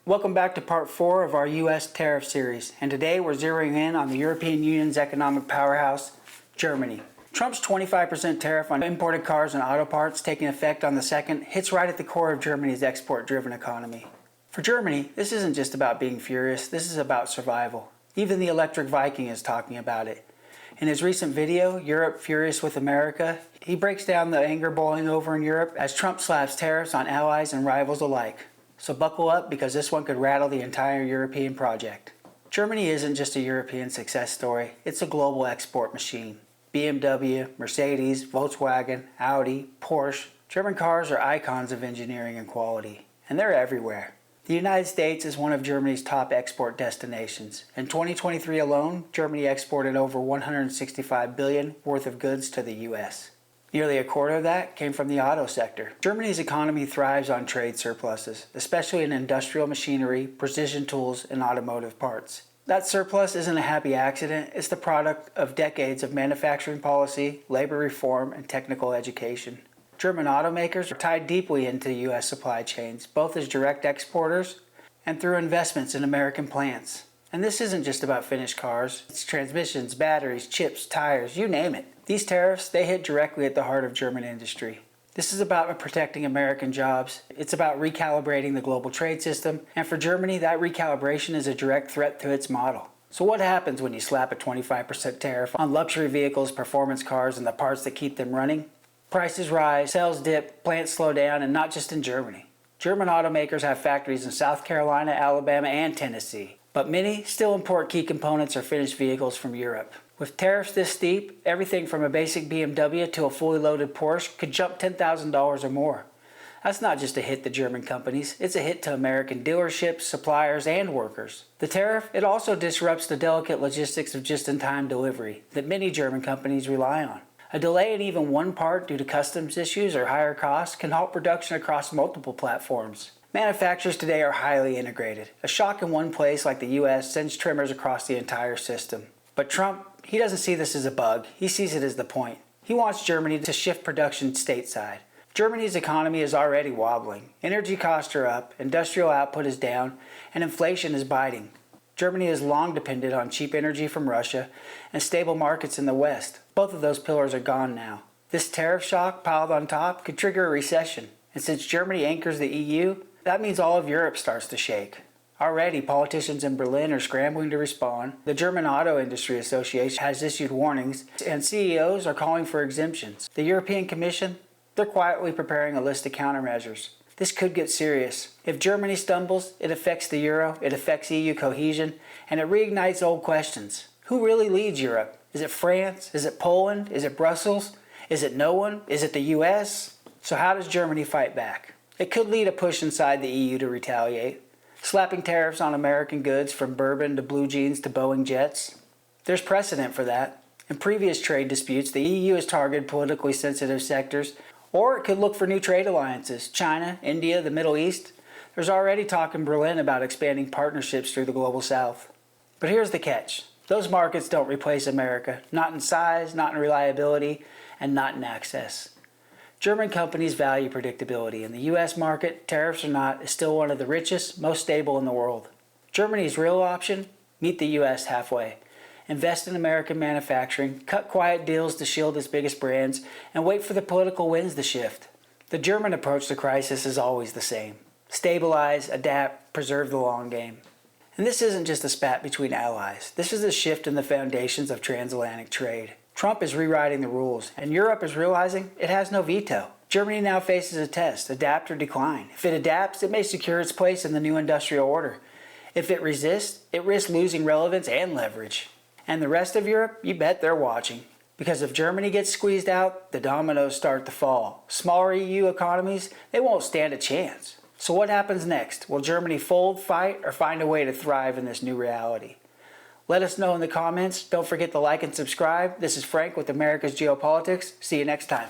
Welcome back to part 4 of our U.S. tariff series, and today we're zeroing in on the European Union's economic powerhouse, Germany. Trump's 25% tariff on imported cars and auto parts taking effect on the 2nd hits right at the core of Germany's export-driven economy. For Germany, this isn't just about being furious, this is about survival. Even the electric Viking is talking about it. In his recent video, Europe Furious with America, he breaks down the anger boiling over in Europe as Trump slaps tariffs on allies and rivals alike. So buckle up, because this one could rattle the entire European project. Germany isn't just a European success story, it's a global export machine. BMW, Mercedes, Volkswagen, Audi, Porsche, German cars are icons of engineering and quality, and they're everywhere. The United States is one of Germany's top export destinations. In 2023 alone, Germany exported over $165 billion worth of goods to the US. Nearly a quarter of that came from the auto sector. Germany's economy thrives on trade surpluses, especially in industrial machinery, precision tools, and automotive parts. That surplus isn't a happy accident, it's the product of decades of manufacturing policy, labor reform, and technical education. German automakers are tied deeply into U.S. supply chains, both as direct exporters and through investments in American plants. And this isn't just about finished cars, it's transmissions, batteries, chips, tires, you name it. These tariffs, they hit directly at the heart of German industry. This is about protecting American jobs, it's about recalibrating the global trade system, and for Germany, that recalibration is a direct threat to its model. So what happens when you slap a 25% tariff on luxury vehicles, performance cars, and the parts that keep them running? Prices rise, sales dip, plants slow down, and not just in Germany. German automakers have factories in South Carolina, Alabama, and Tennessee, but many still import key components or finished vehicles from Europe. With tariffs this steep, everything from a basic BMW to a fully loaded Porsche could jump $10,000 or more. That's not just a hit to German companies, it's a hit to American dealerships, suppliers, and workers. The tariff, it also disrupts the delicate logistics of just-in-time delivery that many German companies rely on. A delay in even one part due to customs issues or higher costs can halt production across multiple platforms. Manufacturers today are highly integrated. A shock in one place like the US sends tremors across the entire system. But Trump, he doesn't see this as a bug, he sees it as the point. He wants Germany to shift production stateside. Germany's economy is already wobbling. Energy costs are up, industrial output is down, and inflation is biting. Germany has long depended on cheap energy from Russia and stable markets in the West. Both of those pillars are gone now. This tariff shock piled on top could trigger a recession. And since Germany anchors the EU, that means all of Europe starts to shake. Already, politicians in Berlin are scrambling to respond. The German Auto Industry Association has issued warnings, and CEOs are calling for exemptions. The European Commission, they're quietly preparing a list of countermeasures. This could get serious. If Germany stumbles, it affects the euro, it affects EU cohesion, and it reignites old questions. Who really leads Europe? Is it France? Is it Poland? Is it Brussels? Is it no one? Is it the US? So how does Germany fight back? It could lead a push inside the EU to retaliate, slapping tariffs on American goods from bourbon to blue jeans to Boeing jets. There's precedent for that. In previous trade disputes, the EU has targeted politically sensitive sectors, or it could look for new trade alliances. China, India, the Middle East. There's already talk in Berlin about expanding partnerships through the Global South. But here's the catch. Those markets don't replace America, not in size, not in reliability, and not in access. German companies value predictability, and the US market, tariffs or not, is still one of the richest, most stable in the world. Germany's real option? Meet the US halfway. Invest in American manufacturing, cut quiet deals to shield its biggest brands, and wait for the political winds to shift. The German approach to crisis is always the same. Stabilize, adapt, preserve the long game. And this isn't just a spat between allies. This is a shift in the foundations of transatlantic trade. Trump is rewriting the rules, and Europe is realizing it has no veto. Germany now faces a test, adapt or decline. If it adapts, it may secure its place in the new industrial order. If it resists, it risks losing relevance and leverage. And the rest of Europe, you bet they're watching. Because if Germany gets squeezed out, the dominoes start to fall. Smaller EU economies, they won't stand a chance. So what happens next? Will Germany fold, fight, or find a way to thrive in this new reality? Let us know in the comments. Don't forget to like and subscribe. This is Frank with America's Geopolitics. See you next time.